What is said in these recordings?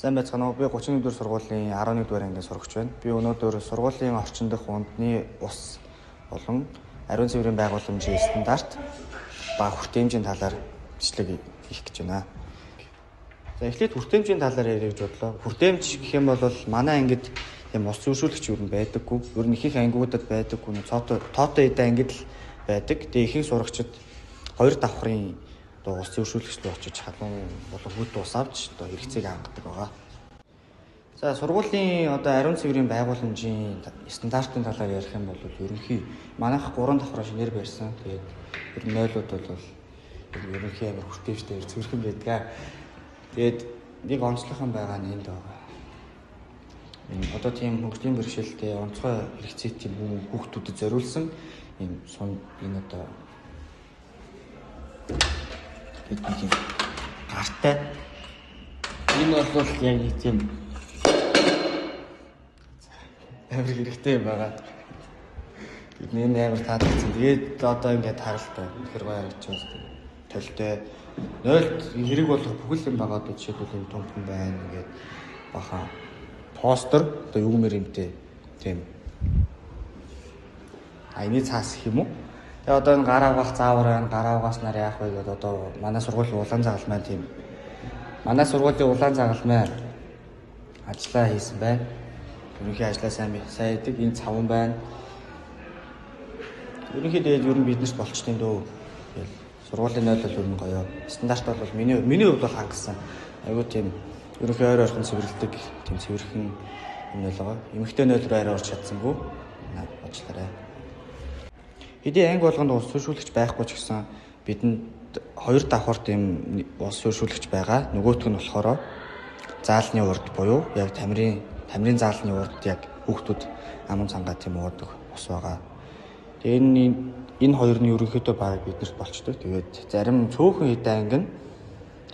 Сайн байцгаана уу. Би 31-р сургуулийн 11-р ангид сурагч байна. Би өнөөдөр сургуулийн орчин дэх үндэсний ус болон ариун цэврийн байгууламжийн стандарт ба хүртээмжийн талаар бичлэг хийх гэж байна. За эхлээд хүртээмжийн талаар ярих гэж бодлоо. Хүртээмж гэх юм бол манай ангид тийм ус зөвшөөрлөгч юу байдаггүй. Ер нь ихэнх ангиудад байдаггүй. Тоотой эдэн ангид л байдаг. Тэгээ ихэнх сурагчид 2 давхрын ус зөвшөөрлөгч рүү очиж халуун болон хөт ус авч хэрэгцээг хангадаг байгаа. За сургуулийн ариун цэврийн байгууламжийн стандартын талаар ярих юм бол ерөнхий манайх 3 давхраа шинээр барьсан. Тэгээд ер нь 0-ууд бол ерөнхий амар хүртээмжтэй цэвэрхэн байдаг. Тэгээд нэг онцлог юм байгаа нь энд байгаа. Тийм хөгжлийн бэрхшээлтэй онцгой хэрэгцээтэй хүүхдүүдэд зориулсан ийм сун энэ гэдэг юм гартай. Энэ бол яг нэг тийм амар хэрэгтэй юм байгаа. Бидний амар таалагдсан. Тэгээд ингээд харалтай. Тэр гоё харагдчихсан. Толтой 0-д хэрэг болох бүхэл юм байгаа. Жишээлбэл юм томхон байна. Ингээд бахан постэр юумэр юмтэй тийм айны цаас гэх юм уу. Тэгээ энэ гар авах заавар байна. Гар авгаснаар яах вэ гэдэг манай сургуулийн улаан загалмай маань тийм. Манай сургуулийн улаан загалмай ажиллаа хийсэн байна. Ерөнхий ажлаа сайн идэг. Энэ цаван байна. Ерөнхий дээд ер нь биднэрт болчтой дөө. Тэгэл сургуулийн 0 бол ер нь гоё. Стандарт бол миний хувьд бол хангасан. Айгуу тийм ерөнхий ойр ойрхон цэвэрлдэг тийм цэвэрхэн юм л байгаа. Эмэгтэй 0 руу арай орж чадсангүй. Бодлоорой. Хэдий анги болгонд ус зөвшөөрлөгч байхгүй ч гэсэн бидэнд 2 давхар тийм ус зөвшөөрлөгч байгаа. Нөгөөх нь болохоор заалны урд буюу яг тамирын заалны урд яг хүүхдүүд аман цангаа тийм уудаг ус байгаа. Тэгээ энэ хоёр нь ерөнхийдөө баг биднэрт болчтой. Тэгээд зарим цөөхөн хэдэн анги нь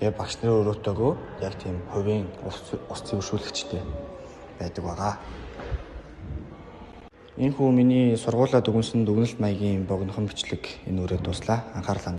тэгээ багш нарын өрөөтэйгөө яг тийм хувийн ус зөвшөөрлөгчтэй байдаг байгаа. Энэ хүү миний сургуулаа дүгнсэн дүгнэлт маягийн богинохон бичлэг энэ үрээ дуслаа. Анхаарлаа